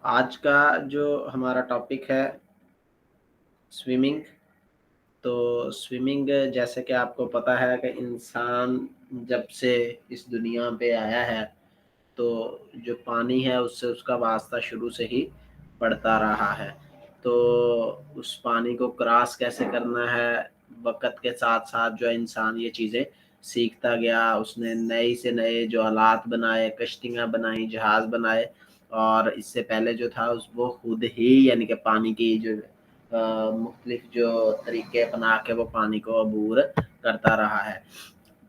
आज का जो हमारा टॉपिक है स्विमिंग। तो स्विमिंग जैसे कि आपको पता है कि इंसान जब से इस दुनिया पे आया है तो जो पानी है उससे उसका वास्ता शुरू से ही पड़ता रहा है। तो उस पानी को क्रॉस कैसे करना है, वक़्त के साथ साथ जो है इंसान ये चीज़ें सीखता गया। उसने नए से नए जो आलात बनाए, कश्तियाँ बनाई, जहाज़ बनाए और इससे पहले जो था उस वो खुद ही यानी कि पानी की जो मुख्तलिफ जो तरीके अपना के वो पानी को अबूर करता रहा है।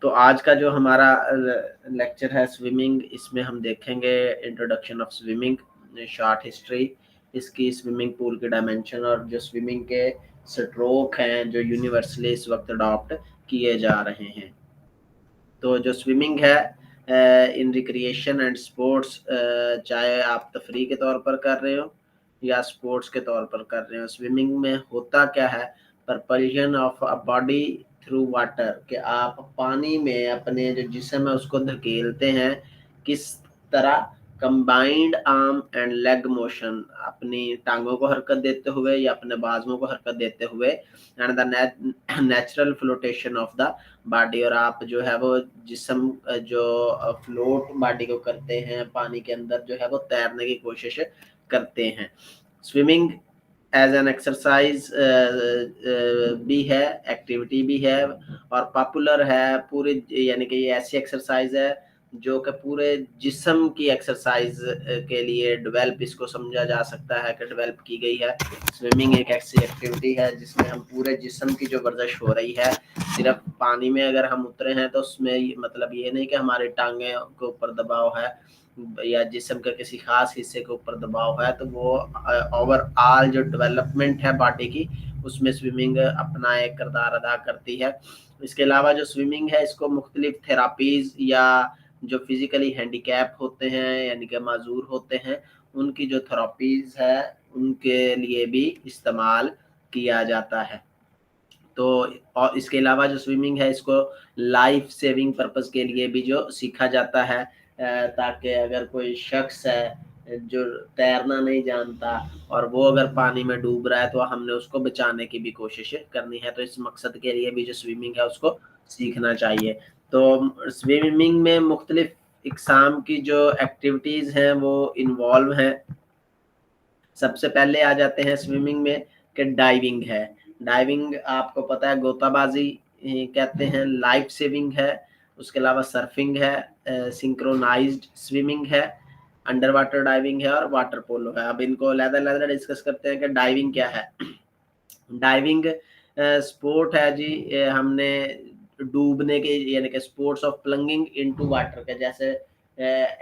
तो आज का जो हमारा लेक्चर है स्विमिंग, इसमें हम देखेंगे introduction of swimming, short history इसकी, स्विमिंग पूल के डायमेंशन और जो स्विमिंग के स्ट्रोक हैं जो यूनिवर्सली इस वक्त अडॉप्ट किए जा रहे हैं। तो जो स्विमिंग है इन रिक्रिएशन एंड स्पोर्ट्स, चाहे आप तफरी के तौर पर कर रहे हो या स्पोर्ट्स के तौर पर कर रहे हो, स्विमिंग में होता क्या है, propulsion of a body through water, कि आप पानी में अपने जो जिस्म है उसको धकेलते हैं। किस तरह? Combined arm and leg motion, अपनी टांगों को हरकत देते हुए या अपने बाजुओं को हरकत देते हुए, and the natural flotation of the body, और आप जो है वो जिस्म जो फ्लोट बॉडी को करते हैं पानी के अंदर, जो है वो तैरने की कोशिश करते हैं। स्विमिंग एज एन एक्सरसाइज भी है, एक्टिविटी भी है और पॉपुलर है पूरे, यानी कि ये ऐसी एक्सरसाइज है जो कि पूरे जिस्म की एक्सरसाइज के लिए डेवलप इसको समझा जा सकता है कि डेवलप की गई है। स्विमिंग एक ऐसी एक्टिविटी है जिसमें हम पूरे जिस्म की जो वर्जिश हो रही है, सिर्फ पानी में अगर हम उतरे हैं तो उसमें मतलब ये नहीं कि हमारी टांगे के ऊपर दबाव है या जिस्म के किसी खास हिस्से के ऊपर दबाव है, तो वो ओवरऑल जो डेवलपमेंट है बॉडी की उसमें स्विमिंग अपना एक किरदार अदा करती है। इसके अलावा जो स्विमिंग है इसको मुख्तलिफ थेरापीज या जो फिजिकली हैंडीकैप होते हैं यानी कि माजूर होते हैं उनकी जो थेरापीज है उनके लिए भी इस्तेमाल किया जाता है। तो और इसके अलावा जो स्विमिंग है इसको लाइफ सेविंग पर्पस के लिए भी जो सीखा जाता है, ताकि अगर कोई शख्स है जो तैरना नहीं जानता और वो अगर पानी में डूब रहा है तो हमने उसको बचाने की भी कोशिश करनी है। तो इस मकसद के लिए भी जो स्विमिंग है उसको सीखना चाहिए। तो स्विमिंग में मुख्तलिफ इकसाम की जो एक्टिविटीज़ हैं वो इन्वॉल्व हैं। सबसे पहले आ जाते हैं स्विमिंग में कि डाइविंग है। डाइविंग आपको पता है गोताबाजी कहते हैं, लाइफ सेविंग है। उसके अलावा सर्फिंग है, सिंक्रोनाइज्ड स्विमिंग है, अंडर वाटर डाइविंग है और वाटर पोलो है। अब इनको अलग-अलग डिस्कस करते हैं कि डाइविंग क्या है। डाइविंग स्पोर्ट है जी, हमने डूबने के यानी कि स्पोर्ट्स ऑफ प्लंगिंग इनटू वाटर के जैसे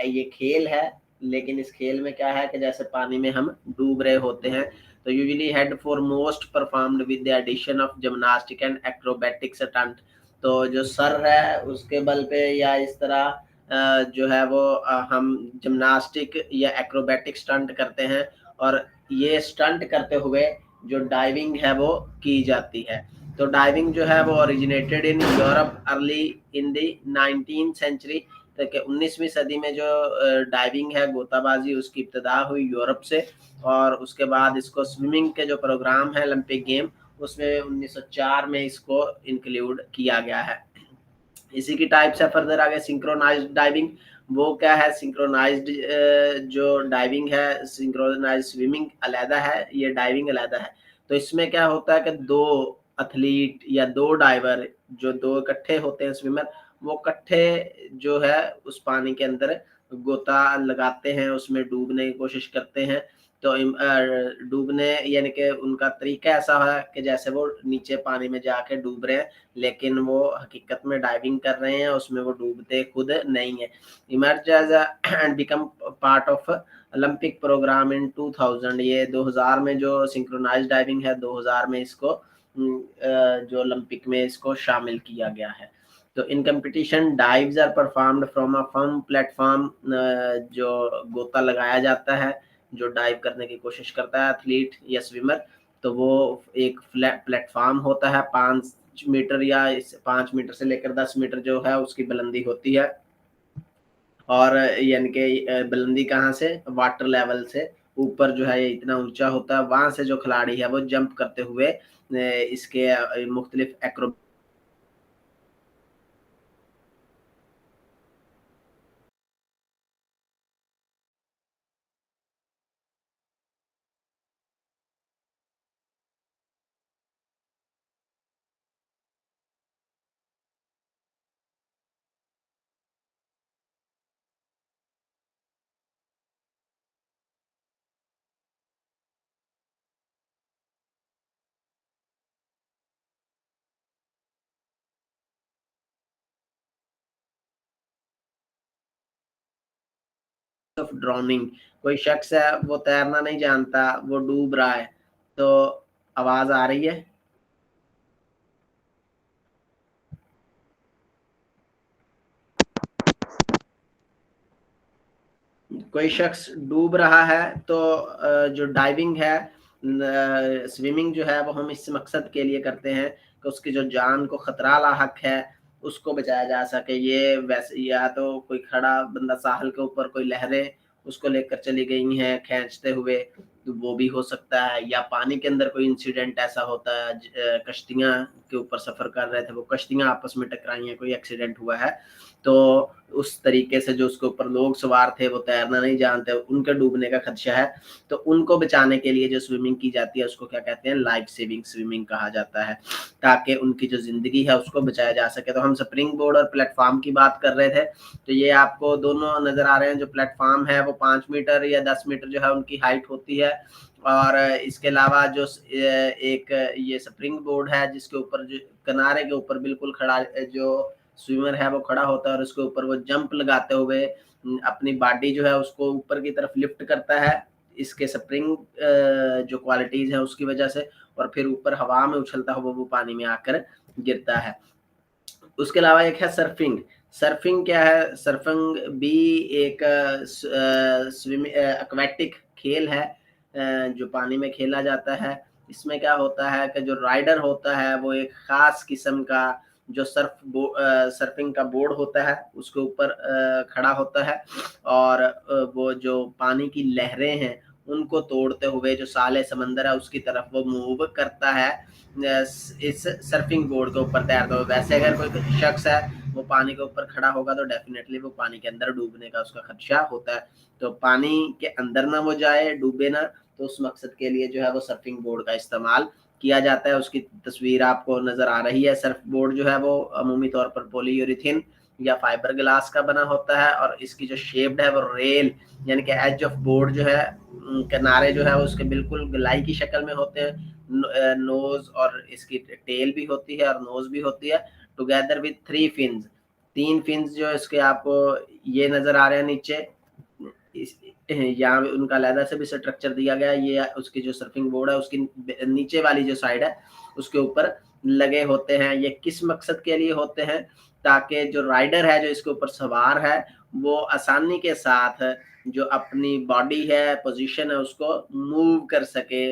ये खेल है, लेकिन इस खेल में क्या है कि जैसे पानी में हम डूब रहे होते हैं। तो usually head for most performed with the addition of gymnastic and acrobatic stunt. तो जो सर है उसके बल पे या इस तरह जो है वो हम जिम्नास्टिक या एक्रोबैटिक स्टंट करते हैं और ये स्टंट करते हुए जो डाइविंग है वो की जाती है। तो डाइविंग जो है वो originated in Europe early in the 19th century, तक 19वीं सदी में जो डाइविंग है गोताबाजी उसकी इब्तदा हुई यूरोप से, और उसके बाद इसको स्विमिंग के जो प्रोग्राम है ओलंपिक गेम उसमें 1904 में इसको इंक्लूड किया गया है। इसी की टाइप से फर्दर आगे सिंक्रोनाइज्ड डाइविंग। वो क्या है? सिंक्रोनाइज्ड जो डाइविंग है, सिंक्रोनाइज्ड स्विमिंग अलहदा है, ये डाइविंग अलहदा है। तो इसमें क्या होता है कि दो एथलीट या दो डाइवर जो दो इकट्ठे होते हैं स्विमर, वो इकट्ठे जो है उस पानी के अंदर गोता लगाते हैं, उसमें डूबने की कोशिश करते हैं। तो डूबने यानी कि उनका तरीका ऐसा है कि जैसे वो नीचे पानी में जाके डूब रहे हैं, लेकिन वो हकीकत में डाइविंग कर रहे हैं, उसमें वो डूबते खुद नहीं है। Emerge as and become part of Olympic program in 2000, ये 2000 में जो सिंक्रोनाइज डाइविंग है 2000 में इसको जो ओलंपिक में इसको शामिल किया गया है। तो in competition dives are performed from a firm platform, जो गोता लगाया जाता है जो डाइव करने की कोशिश करता है एथलीट या स्विमर, तो वो एक फ्लैट प्लेटफॉर्म होता है 5 मीटर या 5 मीटर से लेकर 10 मीटर जो है उसकी बुलंदी होती है। और यानी कि बुलंदी कहाँ से? वाटर लेवल से ऊपर जो है ये इतना ऊंचा होता है, वहां से जो खिलाड़ी है वो जंप करते हुए इसके मुख्तलिफ एक्रो ऑफ ड्रोनिंग, कोई शख्स है वो तैरना नहीं जानता, वो डूब रहा है। तो आवाज आ रही है? कोई शख्स डूब रहा है तो जो डाइविंग है, स्विमिंग जो है वो हम इस मकसद के लिए करते हैं कि उसकी जो जान को खतरा लाहक है उसको बचाया जा सके। ये वैसे या तो कोई खड़ा बंदा साहल के ऊपर कोई लहरें उसको लेकर चली गई हैं खींचते हुए, तो वो भी हो सकता है, या पानी के अंदर कोई इंसिडेंट ऐसा होता है, कश्तियां के ऊपर सफर कर रहे थे, वो कश्तियां आपस में टकराई हैं, कोई एक्सीडेंट हुआ है, तो उस तरीके से जो उसके ऊपर लोग सवार थे वो तैरना नहीं जानते, उनके डूबने का खदशा है, तो उनको बचाने के लिए जो स्विमिंग की जाती है उसको क्या कहते हैं, लाइफ सेविंग स्विमिंग कहा जाता है, ताकि उनकी जो जिंदगी है उसको बचाया जा सके। तो हम स्प्रिंग बोर्ड और प्लेटफॉर्म की बात कर रहे थे, तो ये आपको दोनों नजर आ रहे हैं। जो प्लेटफॉर्म है वो 5 मीटर या 10 मीटर जो है उनकी हाइट होती है, और इसके अलावा जो एक ये स्प्रिंग बोर्ड है जिसके ऊपर जो किनारे के ऊपर बिल्कुल खड़ा जो स्विमर है वो खड़ा होता है, और उसके ऊपर वो जंप लगाते हुए अपनी बॉडी जो है उसको ऊपर की तरफ लिफ्ट करता है, इसके स्प्रिंग जो क्वालिटीज है उसकी वजह से, और फिर ऊपर हवा में उछलता हुआ वो पानी में आकर गिरता है। उसके अलावा एक है सर्फिंग। सर्फिंग क्या है? सर्फिंग भी एक स्विमिंग एक्वेटिक खेल है जो पानी में खेला जाता है। इसमें क्या होता है कि जो राइडर होता है वो एक खास किस्म का जो सर्फिंग का बोर्ड होता है उसके ऊपर खड़ा होता है, और वो जो पानी की लहरें हैं उनको तोड़ते हुए जो साले समंदर है उसकी तरफ वो मूव करता है इस सर्फिंग बोर्ड के ऊपर तैरता हुआ। वैसे अगर कोई शख्स है वो पानी के ऊपर खड़ा होगा तो डेफिनेटली वो पानी के अंदर डूबने का उसका खदशा होता है, तो पानी के अंदर ना वो जाए, डूबे ना, तो उस मकसद के लिए जो है वो सर्फिंग बोर्ड का इस्तेमाल किया जाता है। उसकी तस्वीर आपको नजर आ रही है। सर्फ बोर्ड जो है वो अमूमी तौर पर पॉलीयूरेथीन या फाइबर ग्लास का बना होता है, और इसकी जो शेप्ड है वो रेल यानी कि एज ऑफ बोर्ड जो है किनारे जो है उसके बिल्कुल गोलाई की शक्ल में होते हैं। नोज और इसकी टेल भी होती है और नोज भी होती है, टुगेदर विद 3 फिन्स। 3 फिन्स जो इसके आपको ये नजर आ रहे हैं नीचे, इस यहाँ उनका लेदर से भी स्ट्रक्चर दिया गया। ये उसकी जो सर्फिंग बोर्ड है उसकी नीचे वाली जो साइड है उसके ऊपर लगे होते हैं। ये किस मकसद के लिए होते हैं? ताकि जो राइडर है जो इसके ऊपर सवार है वो आसानी के साथ जो अपनी बॉडी है, पोजीशन है, उसको मूव कर सके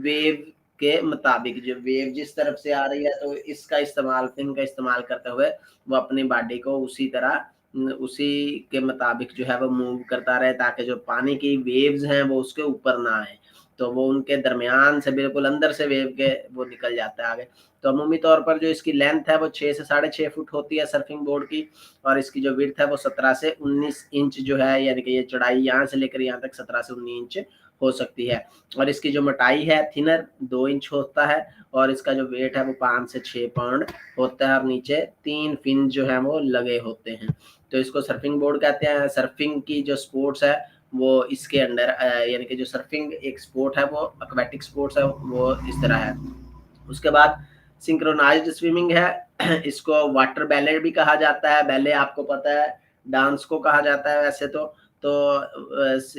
वेव के मुताबिक। जो वेव जिस तरफ से आ रही है तो इसका इस्तेमाल, फिन का इस्तेमाल करते हुए वो अपनी बॉडी को उसी तरह उसी के मुताबिक जो है वो मूव करता रहे, ताकि जो पानी की वेव्स हैं वो उसके ऊपर ना आए, तो वो उनके दरमियान से बिल्कुल अंदर से वेव के वो निकल जाता है आगे। तो अमूमी तौर पर जो इसकी लेंथ है वो 6 से 6.5 फुट होती है सर्फिंग बोर्ड की, और इसकी जो विड्थ है वो 17 से 19 इंच जो है, यानी कि ये चौड़ाई यहाँ से लेकर यहाँ तक 17 से 19 इंच हो सकती है। और इसकी जो मोटाई है थिनर 2 इंच होता है, और इसका जो वेट है वो 5 से 6 पाउंड होता है, और नीचे 3 फिन जो है वो लगे होते हैं। तो इसको सर्फिंग बोर्ड कहते हैं। सर्फिंग की जो स्पोर्ट्स है वो इसके अंडर यानी कि जो सर्फिंग एक स्पोर्ट है वो एक्वेटिक स्पोर्ट्स है वो इस तरह है। उसके बाद सिंक्रोनाइज्ड स्विमिंग है। इसको वाटर बैले भी कहा जाता है। बैले आपको पता है डांस को कहा जाता है वैसे तो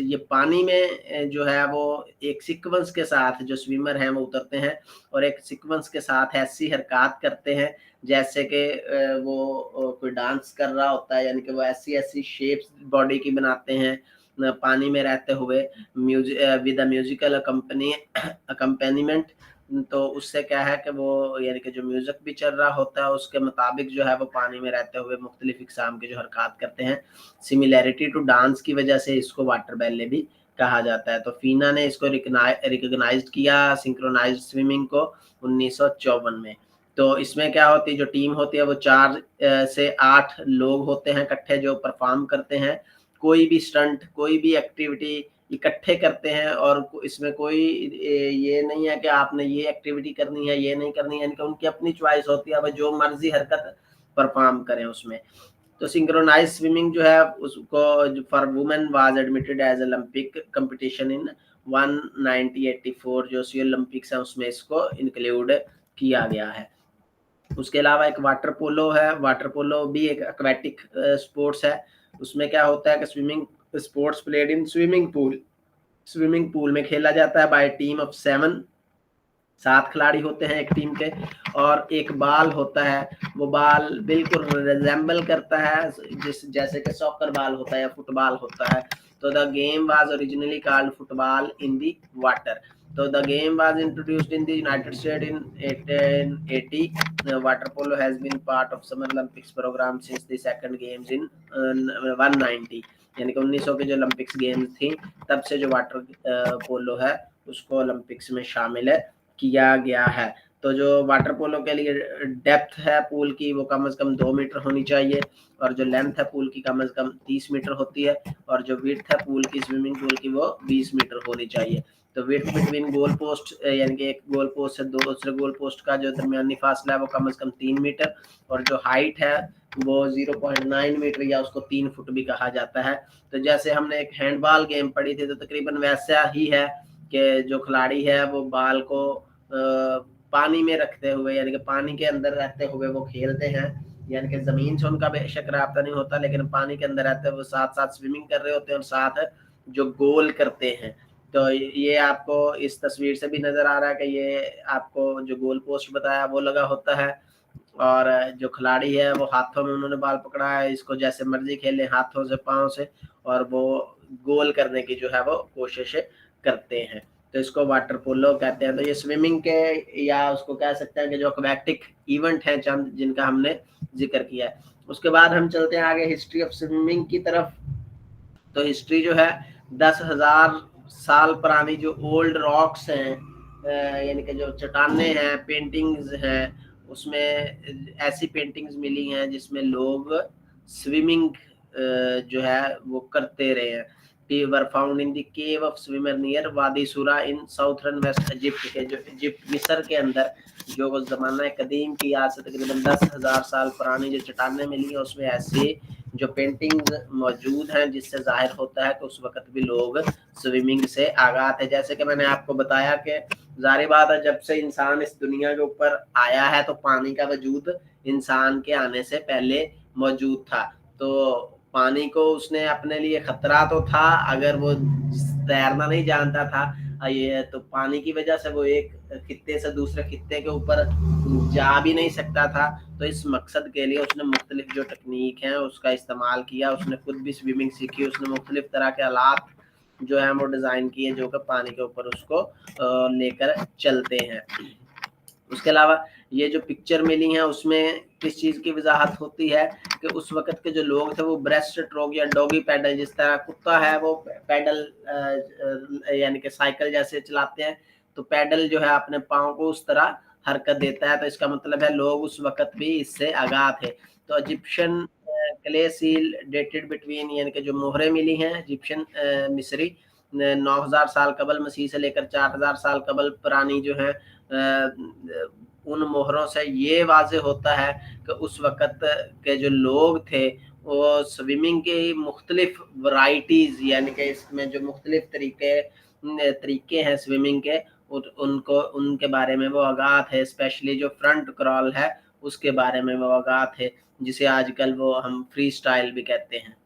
ये पानी में जो है वो एक सीक्वेंस के साथ जो स्विमर हैं वो उतरते हैं, और एक सीक्वेंस के साथ ऐसी हरकत करते हैं जैसे कि वो कोई डांस कर रहा होता है, यानी कि वो ऐसी ऐसी शेप्स बॉडी की बनाते हैं पानी में रहते हुए, म्यूजिक विद अ म्यूजिकल अकम्पेनीमेंट। तो उससे क्या है कि वो यानी कि जो म्यूजिक भी चल रहा होता है उसके मुताबिक जो है वो पानी में रहते हुए मुख्तलिफ इकसाम के जो हरकत करते हैं। सिमिलैरिटी टू डांस की वजह से इसको वाटर बैले भी कहा जाता है। तो फीना ने इसको रिकॉग्नाइज्ड किया सिंक्रोनाइज्ड स्विमिंग को 1954 में। तो इसमें क्या होती है, जो टीम होती है वो 4 से 8 लोग होते हैं इकट्ठे, जो परफॉर्म करते हैं कोई भी स्टंट, कोई भी एक्टिविटी इकट्ठे करते हैं, और इसमें कोई ये नहीं है कि आपने ये एक्टिविटी करनी है, ये नहीं करनी है, यानी कि उनकी अपनी चॉइस होती है, वो जो मर्जी हरकत परफॉर्म करें उसमें। तो सिंक्रोनाइज स्विमिंग जो है उसको for women was admitted as Olympic competition in 1984, जो सी ओलंपिक्स है उसमें इसको इंक्लूड किया गया है। उसके अलावा एक वाटर पोलो है। वाटर पोलो भी एक एक्वेटिक स्पोर्ट्स है। उसमें क्या होता है कि swimming sports played in swimming pool में खेला जाता है बाय टीम ऑफ 7 खिलाड़ी होते हैं एक टीम के, और एक बाल होता है, वो बाल बिल्कुल रिजेंबल करता है जैसे कि सॉकर बाल होता है या फुटबॉल होता है। तो the game was originally called football in the water. तो the game was introduced in the United States in 1880. Water polo has been part of Summer Olympics program since the second games in 1990, यानी कि 1900 के जो Olympics games थी तब से जो water polo है उसको ओलंपिक्स में शामिल किया गया है। तो जो वाटर पोलो के लिए डेप्थ है पूल की वो कम से कम 2 मीटर होनी चाहिए, और जो लेंथ है पूल की कम से कम 30 मीटर होती है, और जो विड्थ है पूल की स्विमिंग पूल की वो 20 मीटर होनी चाहिए। तो विड्थ बिटवीन गोल पोस्ट, यानी कि एक गोल पोस्ट से दूसरे गोल पोस्ट का जो दरमियानी फासला है वो कम से कम 3 मीटर, और जो हाइट है वो 0.9 मीटर या उसको 3 फुट भी कहा जाता है। तो जैसे हमने एक हैंडबॉल गेम पढ़ी थी तो तकरीबन वैसा ही है कि जो खिलाड़ी है वो बाल को पानी में रखते हुए, यानी कि पानी के अंदर रहते हुए वो खेलते हैं, यानी कि जमीन से उनका बेशक रब्ता नहीं होता, लेकिन पानी के अंदर रहते हुए साथ साथ स्विमिंग कर रहे होते हैं और साथ जो गोल करते हैं। तो ये आपको इस तस्वीर से भी नजर आ रहा है कि ये आपको जो गोल पोस्ट बताया वो लगा होता है, और जो खिलाड़ी है वो हाथों में उन्होंने बाल पकड़ा है, इसको जैसे मर्जी खेलें हाथों से पाँव से, और वो गोल करने की जो है वो कोशिश करते हैं। तो इसको वाटर पोलो कहते हैं। तो ये स्विमिंग के या उसको कह सकते हैं कि जो एक्वेटिक इवेंट हैं चंद जिनका हमने जिक्र किया है। उसके बाद हम चलते हैं आगे हिस्ट्री ऑफ स्विमिंग की तरफ। तो हिस्ट्री जो है 10,000 साल पुरानी जो ओल्ड रॉक्स हैं, यानी कि जो चट्टाने हैं, पेंटिंग्स हैं, उसमें ऐसी पेंटिंग्स मिली हैं जिसमें लोग स्विमिंग जो है वो करते रहे हैं। Were found in the cave of swimmer near वादी सुरा इन साउथर्न वेस्ट इजिप्ट के, जो इजिप्ट मिस्र के अंदर जो उस जमाना कदीम की आज से तकरीबन 10,000 साल पुरानी जो चट्टानें मिली हैं उसमें ऐसे जो पेंटिंग्स मौजूद हैं जिससे जाहिर होता है कि उस वक्त भी लोग स्विमिंग से आगाह थे। जैसे कि मैंने आपको बताया कि जाहिर बात है जब से इंसान इस दुनिया के ऊपर आया है तो पानी का वजूद इंसान के आने से पहले मौजूद था। तो पानी को उसने अपने लिए खतरा तो था, अगर वो तैरना नहीं जानता था ये तो पानी की वजह से वो एक खित्ते से दूसरे खित्ते के ऊपर जा भी नहीं सकता था। तो इस मकसद के लिए उसने मुख्तलिफ जो टेक्निक हैं उसका इस्तेमाल किया, उसने खुद भी स्विमिंग सीखी, उसने मुख्तलिफ तरह के आलात जो है वो डिज़ाइन किए जो कि पानी के ऊपर उसको लेकर चलते हैं। उसके अलावा ये जो पिक्चर मिली है उसमें किस चीज़ की वजाहत होती है कि उस वक्त के जो लोग थे वो ब्रेस्ट स्ट्रोक या डॉगी पैडल, जिस तरह कुत्ता है वो पैडल यानी कि साइकिल जैसे चलाते हैं, तो पैडल जो है अपने पाँव को उस तरह हरकत देता है। तो इसका मतलब है लोग उस वक्त भी इससे आगाह थे। तो Egyptian clay seal dated between, यानी कि जो मोहरें मिली हैं इजिप्शियन मिस्री 9,000 साल कबल मसीह से लेकर 4,000 साल कबल पुरानी जो है उन मोहरों से ये वाज़ेह होता है कि उस वक़्त के जो लोग थे वो स्विमिंग की मुख्तलिफ वैराइटीज़, यानी कि इसमें जो मुख्तलिफ तरीके हैं स्विमिंग के उनको उनके बारे में वो आगाह थे। स्पेशली जो फ्रंट क्रॉल है उसके बारे में वो आगाह थे, जिसे आजकल वो हम फ्री स्टाइल भी कहते हैं।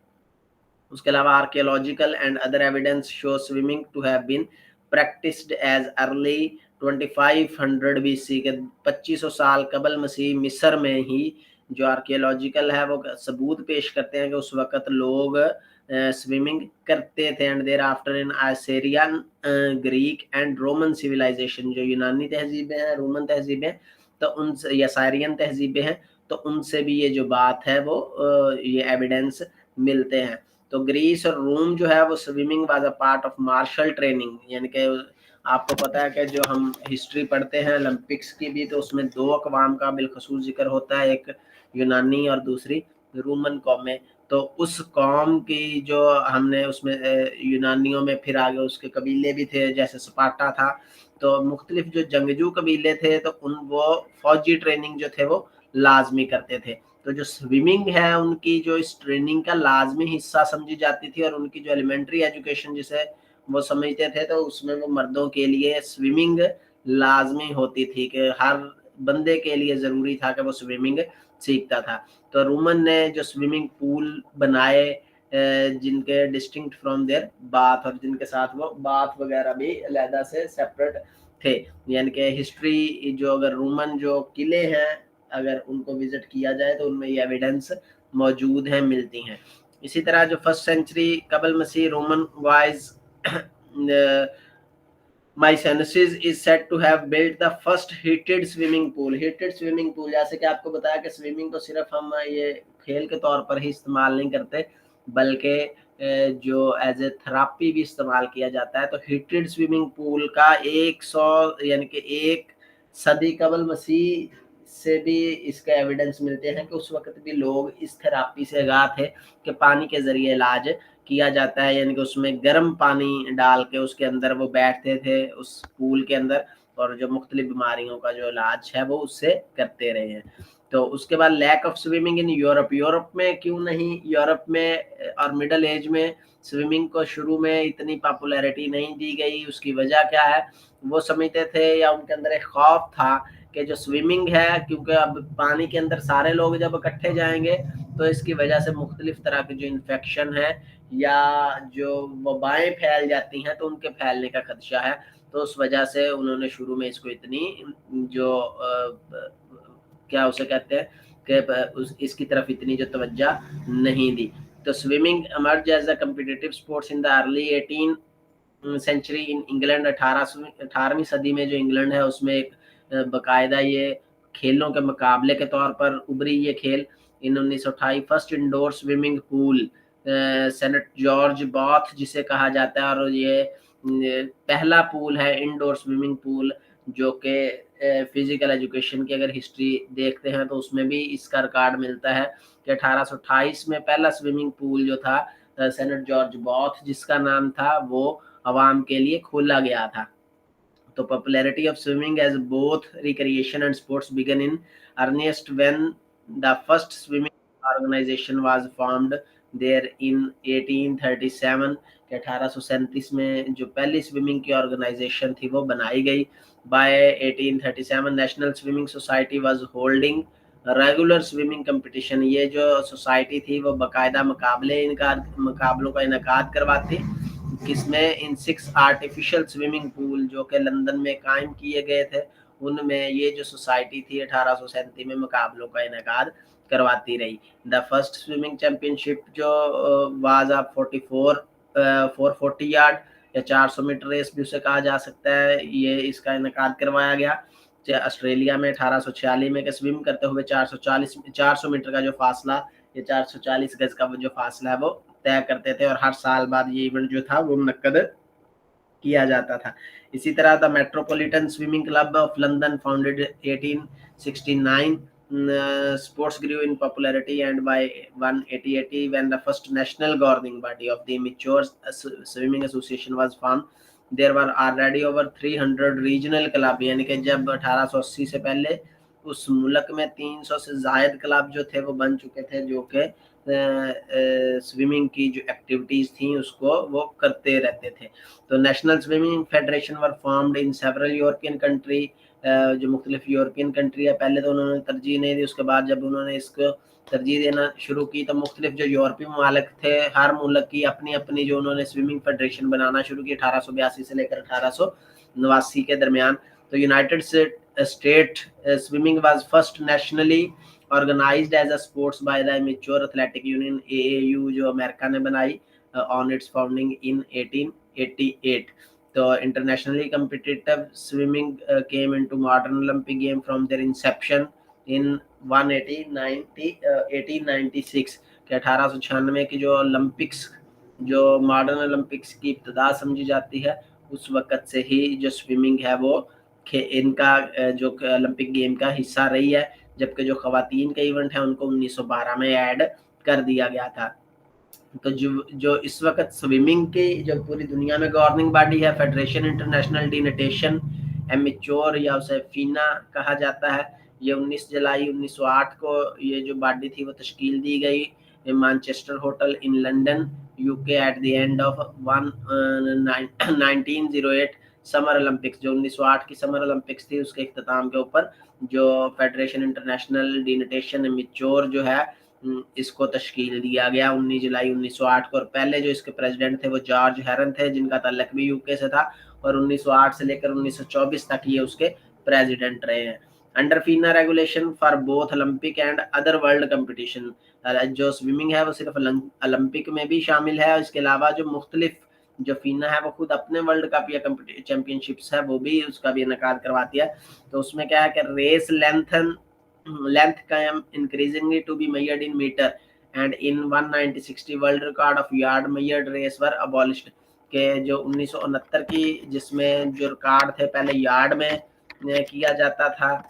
उसके अलावा archaeological and other evidence show swimming to have been practised as early 2500 BC के 2500 साल कबल मसीह मिस्र में ही जो आर्कियोलॉजिकल है वो सबूत पेश करते हैं कि उस वक़्त लोग स्विमिंग करते थे। And thereafter in Assyrian Greek and Roman civilisation, जो यूनानी तहजीबें हैं, रोमन तहजीबें, तो उनसे या साइरियन तहजीबें हैं, तो उनसे भी ये जो बात है वो ये एविडेंस मिलते हैं। तो ग्रीस और रोम जो है वो swimming was a part of martial training, यानी कि आपको पता है कि जो हम हिस्ट्री पढ़ते हैं ओलंपिक्स की भी, तो उसमें 2 अक़वाम का बिलखसूस ज़िक्र होता है, एक यूनानी और दूसरी रोमन कौमें। तो उस कौम की जो हमने उसमें यूनानियों में फिर आगे उसके कबीले भी थे, जैसे स्पार्टा था, तो मुख्तलिफ जो जंगजू कबीले थे तो वो फौजी ट्रेनिंग जो थे वो लाजमी करते थे। तो जो स्विमिंग है उनकी जो इस ट्रेनिंग का लाजमी हिस्सा समझी जाती थी, और उनकी जो एलिमेंट्री एजुकेशन जिसे वो समझते थे, तो उसमें वो मर्दों के लिए स्विमिंग लाजमी होती थी कि हर बंदे के लिए ज़रूरी था कि वो स्विमिंग सीखता था। तो रोमन ने जो स्विमिंग पूल बनाए जिनके डिस्टिंक्ट फ्रॉम देयर बाथ, और जिनके साथ वो बाथ वगैरह भी अलहदा से सेपरेट थे, यानी कि हिस्ट्री जो अगर रोमन जो किले हैं अगर उनको विजिट किया जाए तो उनमें ये एविडेंस मौजूद हैं, मिलती हैं। इसी तरह जो फर्स्ट सेंचुरी कबल मसीह Roman wise Mycenaeus is said to have built the first heated swimming pool. Heated swimming pool, जैसे कि आपको बताया कि स्विमिंग को सिर्फ हम ये खेल के तौर पर ही इस्तेमाल नहीं करते, बल्कि जो एज ए थेरापी भी इस्तेमाल किया जाता है। तो हीटेड स्विमिंग पूल का 100 यानी कि 1 सदी कबल मसीह से भी इसके एविडेंस मिलते हैं कि उस वक्त भी लोग इस थेरापी से आगाह थे कि पानी के जरिए इलाज किया जाता है, यानी कि उसमें गर्म पानी डाल के उसके अंदर वो बैठते थे उस पूल के अंदर, और जो मुख्तलिफ बीमारियों का जो इलाज है वो उससे करते रहे हैं। तो उसके बाद lack of swimming in Europe, Europe में क्यों नहीं, यूरोप में और मिडल एज में स्विमिंग को शुरू में इतनी पॉपुलैरिटी नहीं दी गई। उसकी वजह क्या है, वो समझते थे या उनके अंदर एक खौफ था कि जो स्विमिंग है, क्योंकि अब पानी के अंदर सारे लोग जब इकट्ठे जाएंगे तो इसकी वजह से मुख्तलिफ तरह के जो इन्फेक्शन है या जो वबाएं फैल जाती हैं तो उनके फैलने का खदशा है। तो उस वजह से उन्होंने शुरू में इसको इतनी जो क्या उसे कहते हैं कि इसकी तरफ इतनी जो तवज्जो नहीं दी। तो swimming emerged as a competitive sports in the early 18th century in England। 18वीं सदी में जो इंग्लैंड है उसमें एक बाकायदा ये खेलों के मुकाबले के तौर पर उभरी ये खेल। In 1928 first indoor swimming pool saint George bath जिसे कहा जाता है, और ये पहला पूल है इंडोर स्विमिंग पूल जो कि फिजिकल एजुकेशन की अगर हिस्ट्री देखते हैं तो उसमें भी इसका रिकॉर्ड मिलता है कि 1828 में पहला स्विमिंग पूल जो था सेंट जॉर्ज बाथ जिसका नाम था वो आवाम के लिए खोला गया था। तो popularity of swimming as both recreation and sports began in earnest when the first swimming organization was formed there in 1837 के 1837 में जो पहली स्विमिंग की ऑर्गेनाइजेशन थी वो बनाई गई। By 1837 national swimming society was holding regular swimming competition. ये जो सोसाइटी थी वो बाकायदा मुकाबलों का इनकाद करवाती, किसमें इन 6 आर्टिफिशियल स्विमिंग पूल जो कि लंदन में कायम किए गए थे, उनमें ये जो सोसाइटी थी 1837 में मुकाबलों का इनकाद करवाती रही। द फर्स्ट स्विमिंग चैंपियनशिप जो वाज ऑफ 440 यार्ड या 400 मीटर रेस भी उसे कहा जा सकता है, ये इसका इनकाद करवाया गया ऑस्ट्रेलिया में 1846 में। स्विम करते हुए 400 मीटर का जो फासला, ये 440 गज का जो फासला है वो तय करते थे, और हर साल बाद ये इवेंट जो था वो मुनक्कद किया जाता था। इसी तरह the metropolitan swimming club of London founded 1869 sports grew in popularity, and by 1880 when the first national governing body of the amateur swimming association was formed, there were already over 300 regional club, यानी कि जब 1880 से पहले उस मुल्क में 300 से जायद क्लब जो थे वो बन चुके थे जो कि स्विमिंग की जो एक्टिविटीज़ थी उसको वो करते रहते थे। तो national swimming federation were formed in several European country, जो मुख्तलिफ यूरोपियन कंट्री है, पहले तो उन्होंने तरजीह नहीं दी, उसके बाद जब उन्होंने इसको तरजीह देना शुरू की तो मुख्तलिफ जो यूरोपीय ममालिक थे हर मुल्क की अपनी अपनी जो उन्होंने स्विमिंग फेडरेशन बनाना शुरू की 1882 से लेकर 1889 के दरमियान। तो United State swimming was first nationally organized as a sports by the Amateur Athletic Union AAU जो अमेरिका ने बनाई ऑन इट्स फाउंडिंग इन 1888। तो internationally competitive swimming came into modern Olympic game from their inception in 1896 के 1896 की जो Olympics جو modern Olympics کی ابتدا سمجھی جاتی ہے، اس وقت سے ہی جو سوئمنگ ہے وہ ان کا جو اولمپک گیم کا حصہ رہی ہے، جبکہ جو خواتین کا ایونٹ ہے ان کو 1912 میں ایڈ کر دیا گیا تھا۔ تو جو اس وقت سوئمنگ کی جو پوری دنیا میں گورننگ باڈی ہے، فیڈریشن انٹرنیشنل ڈی نیٹیشن امیچور یا اسے فینا کہا جاتا ہے، یہ 19 جولائی 1908 کو یہ جو باڈی تھی وہ تشکیل دی گئی Manchester hotel in London U K at the end of 1908 summer Olympics, جو 1908 کی سمر اولمپکس تھی اس کے اختتام کے اوپر جو فیڈریشن انٹرنیشنل ڈی نیٹیشن امیچور جو ہے اس کو تشکیل دیا گیا 19 جولائی 1908 کو، اور پہلے جو اس کے پریزیڈنٹ تھے وہ جارج ہیرن تھے جن کا تعلق بھی یو کے سے تھا، اور 1908 سے لے کر 1924 تک یہ اس کے پریزیڈنٹ رہے ہیں۔ Under FINA regulation for both Olympic and other world competition, جو سوئمنگ ہے وہ صرف اولمپک میں بھی شامل ہے، اور اس کے علاوہ جو مختلف جو فینا ہے وہ خود اپنے ورلڈ کپ یا چیمپئن شپس ہے وہ بھی اس کا بھی انعقاد کرواتی ہے۔ تو اس میں کیا ہے کہ race length came increasingly to be measured in meter and in 1960 world record of yard measured race were abolished، کہ جو 1969 کی جس میں جو ریکارڈ تھے پہلے یارڈ میں کیا جاتا تھا،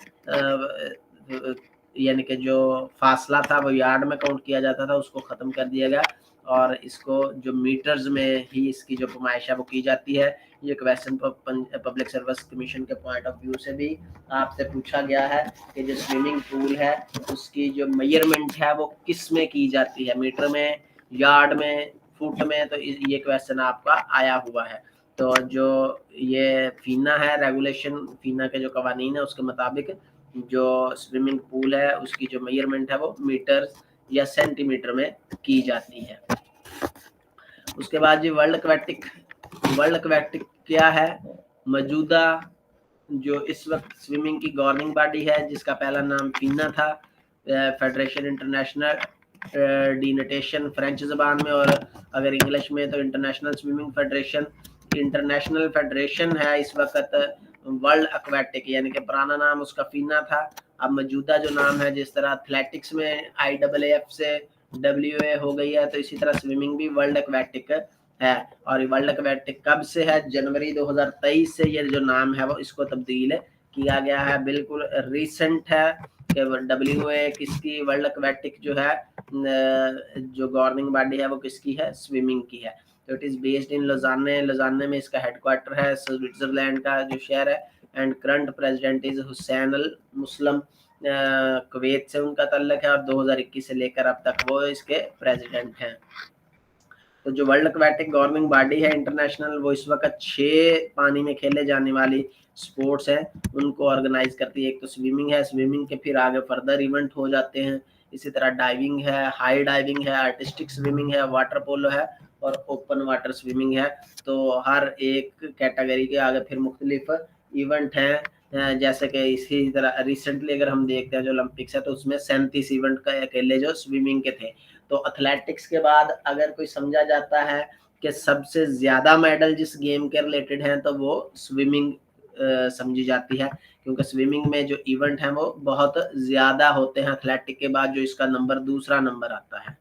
یعنی کہ جو فاصلہ تھا وہ یارڈ میں کاؤنٹ کیا جاتا تھا، اس کو ختم کر دیا گیا اور اس کو جو میٹرز میں ہی اس کی جو پیمائش ہے وہ کی جاتی ہے۔ یہ کویسچن پبلک سروس کمیشن کے پوائنٹ آف ویو سے بھی آپ سے پوچھا گیا ہے کہ جو سوئمنگ پول ہے اس کی جو میئرمنٹ ہے وہ کس میں کی جاتی ہے، میٹر میں، یارڈ میں، فٹ میں، تو یہ کویسچن آپ کا آیا ہوا ہے۔ تو جو یہ فینا ہے، ریگولیشن فینا کے جو قوانین ہے اس کے مطابق جو سوئمنگ پول ہے اس کی جو میئرمنٹ ہے وہ میٹر یا سینٹی میٹر میں کی جاتی ہے۔ اس کے بعد جی ورلڈ ایکویٹک کیا ہے؟ موجودہ جو اس وقت سوئمنگ کی گورننگ باڈی ہے جس کا پہلا نام فینا تھا، فیڈریشن انٹرنیشنل ڈی نیٹیشن فرینچ زبان میں، اور اگر انگلش میں تو international swimming federation. International federation ہے اس وقت ورلڈ ایکویٹک، یعنی کہ پرانا نام اس کا فینا تھا، اب موجودہ جو نام ہے جس طرح ایتھلیٹکس میں IAAF سے WA ہو گئی ہے، تو اسی طرح سوئمنگ بھی ورلڈ ایکویٹک ہے، اور ورلڈ ایکویٹک کب سے ہے؟ جنوری 2023 سے یہ جو نام ہے وہ اس کو تبدیل کیا گیا ہے، بالکل ریسنٹ ہے کہ WA کس کی، ورلڈ ایکویٹک جو ہے جو گورننگ باڈی ہے وہ کس کی ہے؟ سوئمنگ کی ہے۔ تو اٹ از بیسڈ ان لوزانے میں اس کا ہیڈ کوارٹر ہے، سوئٹزرلینڈ کا جو شہر ہے، اینڈ کرنٹ پریزیڈنٹ از حسین المسلم، کویت سے ان کا تعلق ہے، اور 2021 سے لے کر اب تک وہ اس کے پریزیڈنٹ ہیں۔ تو جو ورلڈ ایکویٹک گورننگ باڈی ہے انٹرنیشنل، وہ اس وقت 6 پانی میں کھیلے جانے والی سپورٹس ہیں ان کو آرگنائز کرتی ہے۔ ایک تو سوئمنگ ہے، سوئمنگ کے پھر آگے فردر ایونٹ ہو جاتے ہیں، اسی طرح ڈائیونگ ہے، ہائی ڈائیونگ ہے، آرٹسٹک سوئمنگ ہے، واٹر پولو ہے، اور اوپن واٹر سوئمنگ ہے۔ تو ہر ایک کیٹیگری کے آگے پھر مختلف ایونٹ ہیں، جیسے کہ اسی طرح ریسنٹلی اگر ہم دیکھتے ہیں جو اولمپکس ہے تو اس میں 37 ایونٹ کا اکیلے جو سوئمنگ کے تھے۔ تو ایتھلیٹکس کے بعد اگر کوئی سمجھا جاتا ہے کہ سب سے زیادہ میڈل جس گیم کے ریلیٹڈ ہیں تو وہ سوئمنگ سمجھی جاتی ہے، کیونکہ سوئمنگ میں جو ایونٹ ہیں وہ بہت زیادہ ہوتے ہیں، ایتھلیٹک کے بعد جو اس کا نمبر دوسرا نمبر آتا ہے۔